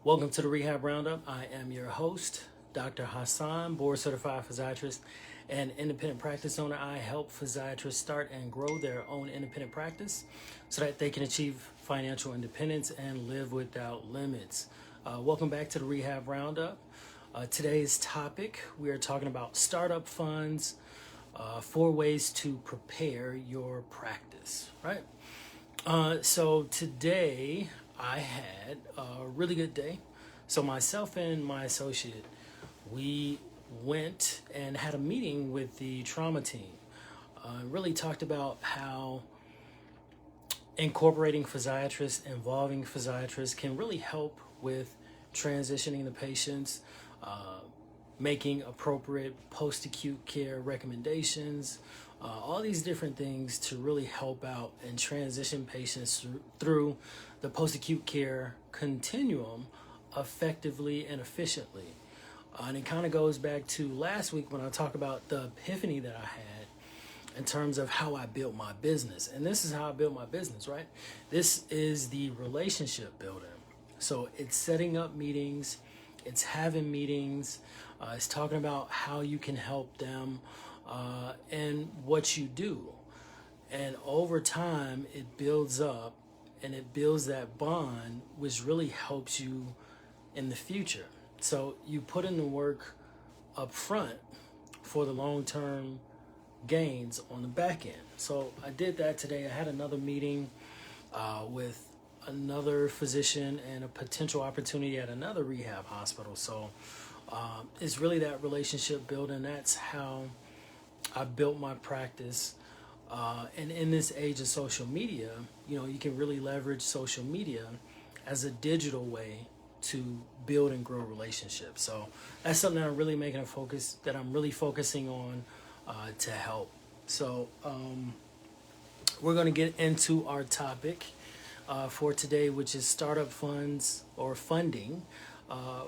Welcome to the Rehab Roundup. I am your host, Dr. Hassan, board certified physiatrist and independent practice owner. I help physiatrists start and grow their own independent practice so that they can achieve financial independence and live without limits. Welcome back to the Rehab Roundup. Today's topic, we are talking about startup funds, 4 ways to prepare your practice, right? So today I had a really good day. So myself and my associate, we went and had a meeting with the trauma team. Really talked about how incorporating physiatrists, involving physiatrists can really help with transitioning the patients, making appropriate post-acute care recommendations, all these different things to really help out and transition patients through the post-acute care continuum effectively and efficiently. And it kind of goes back to last week when I talked about the epiphany that I had in terms of how I built my business. And this is how I built my business, right? This is the relationship building. So it's setting up meetings, it's having meetings, it's talking about how you can help them and what you do. And over time, it builds up and it builds that bond, which really helps you in the future. So you put in the work up front for the long-term gains on the back end. So I did that today. I had another meeting with another physician and a potential opportunity at another rehab hospital. So it's really that relationship building. That's how I built my practice. And in this age of social media, you can really leverage social media as a digital way to build and grow relationships. So that's something that I'm really making a focus, that I'm really focusing on to help. So we're going to get into our topic for today, which is startup funds or funding,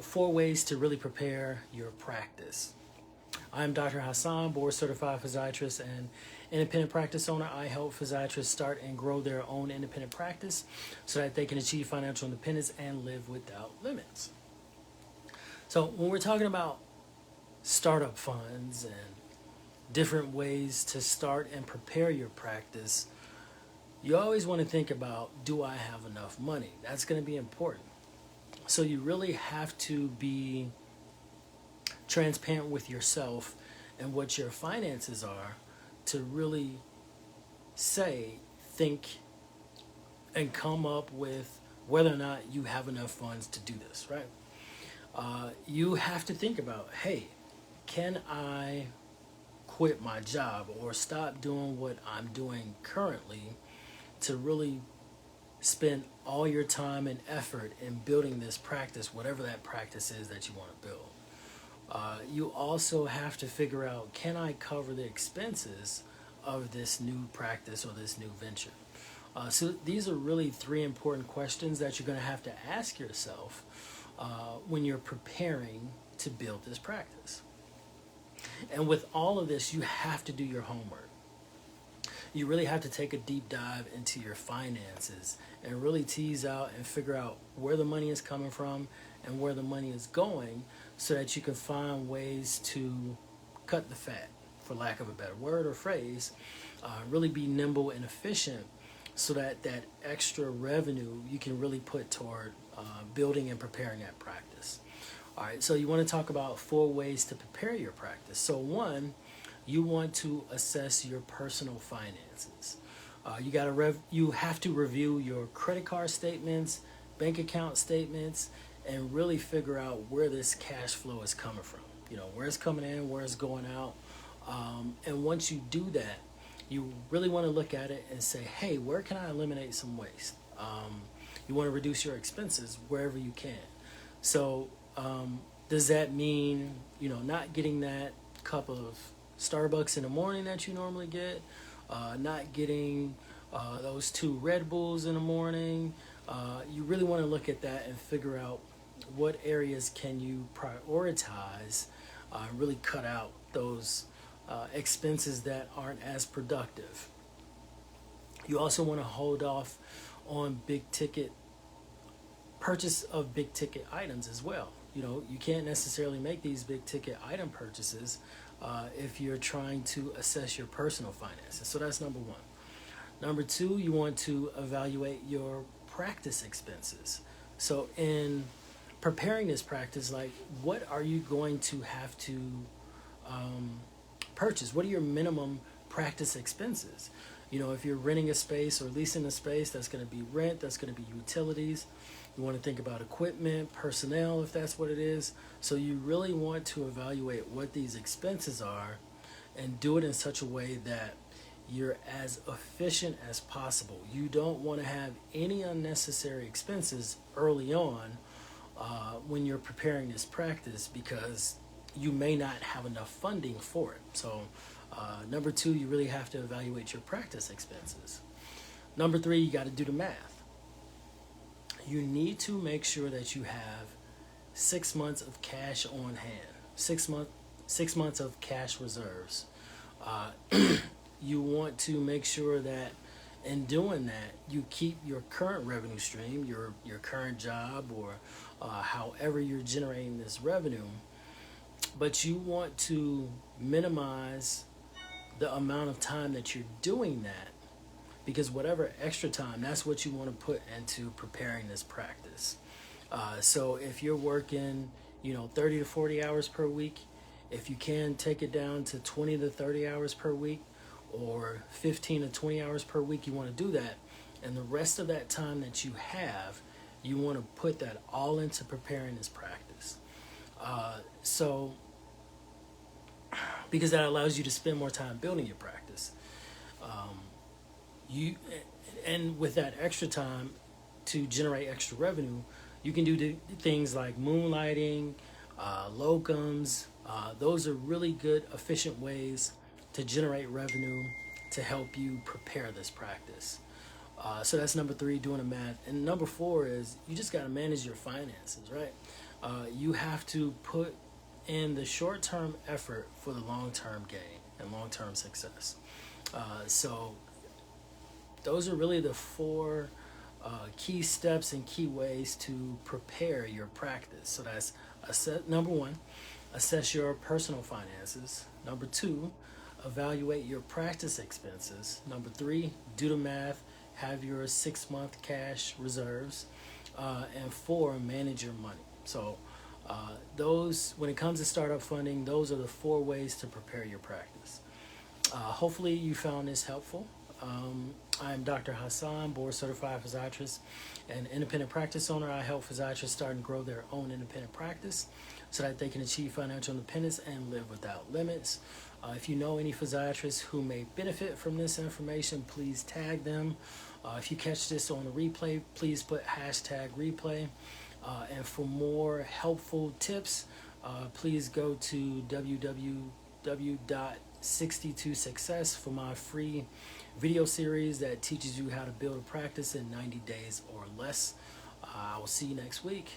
4 ways to really prepare your practice. I'm Dr. Hassan, board certified physiatrist and independent practice owner. I help physiatrists start and grow their own independent practice so that they can achieve financial independence and live without limits. So when we're talking about startup funds and different ways to start and prepare your practice, you always want to think about, do I have enough money? That's going to be important. So you really have to be transparent with yourself and what your finances are to really think, and come up with whether or not you have enough funds to do this, right? You have to think about, hey, can I quit my job or stop doing what I'm doing currently to really spend all your time and effort in building this practice, whatever that practice is that you want to build. You also have to figure out, can I cover the expenses of this new practice or this new venture? So these are really 3 important questions that you're going to have to ask yourself when you're preparing to build this practice. And with all of this, you have to do your homework. You really have to take a deep dive into your finances and really tease out and figure out where the money is coming from and where the money is going, so that you can find ways to cut the fat, for lack of a better word or phrase, really be nimble and efficient so that that extra revenue you can really put toward building and preparing that practice. All right, so you want to talk about 4 ways to prepare your practice. So 1, you want to assess your personal finances. You have to review your credit card statements, bank account statements, and really figure out where this cash flow is coming from. Where it's coming in, where it's going out. And once you do that, you really want to look at it and say, hey, where can I eliminate some waste? You want to reduce your expenses wherever you can. So does that mean, not getting that cup of Starbucks in the morning that you normally get, not getting those 2 Red Bulls in the morning? You really want to look at that and figure out what areas can you prioritize, really cut out those expenses that aren't as productive. You also want to hold off on big ticket purchase of big ticket items as well. You know, you can't necessarily make these big ticket item purchases if you're trying to assess your personal finances. So that's number one. Number two, you want to evaluate your practice expenses. So in preparing this practice, like, what are you going to have to purchase? What are your minimum practice expenses? You know, if you're renting a space or leasing a space, that's going to be rent, that's going to be utilities. You want to think about equipment, personnel, if that's what it is. So you really want to evaluate what these expenses are and do it in such a way that you're as efficient as possible. You don't want to have any unnecessary expenses early on when you're preparing this practice, because you may not have enough funding for it. So number two, you really have to evaluate your practice expenses. Number three, you got to do the math. You need to make sure that you have 6 months of cash on hand, 6 months of cash reserves. You want to make sure that in doing that, you keep your current revenue stream, your current job, or however you're generating this revenue. But you want to minimize the amount of time that you're doing that, because whatever extra time, that's what you want to put into preparing this practice. So if you're working, 30 to 40 hours per week, if you can take it down to 20 to 30 hours per week, or 15 to 20 hours per week, you want to do that. And the rest of that time that you have, you want to put that all into preparing this practice. So because that allows you to spend more time building your practice. And with that extra time to generate extra revenue, you can do things like moonlighting, locums. Those are really good, efficient ways to generate revenue to help you prepare this practice. So that's number three, doing the math. And number four is you just got to manage your finances, right? You have to put in the short-term effort for the long-term gain and long-term success. So those are really the four key steps and key ways to prepare your practice. So that's number one, assess your personal finances. Number two, evaluate your practice expenses. Number three, do the math, have your 6 month cash reserves. And four, manage your money. So those, when it comes to startup funding, those are the four ways to prepare your practice. Hopefully you found this helpful. I'm Dr. Hassan, board certified physiatrist and independent practice owner. I help physiatrists start and grow their own independent practice so that they can achieve financial independence and live without limits. If you know any physiatrists who may benefit from this information, please tag them. If you catch this on a replay, please put #replay. And for more helpful tips, please go to www.62success for my free video series that teaches you how to build a practice in 90 days or less. I will see you next week.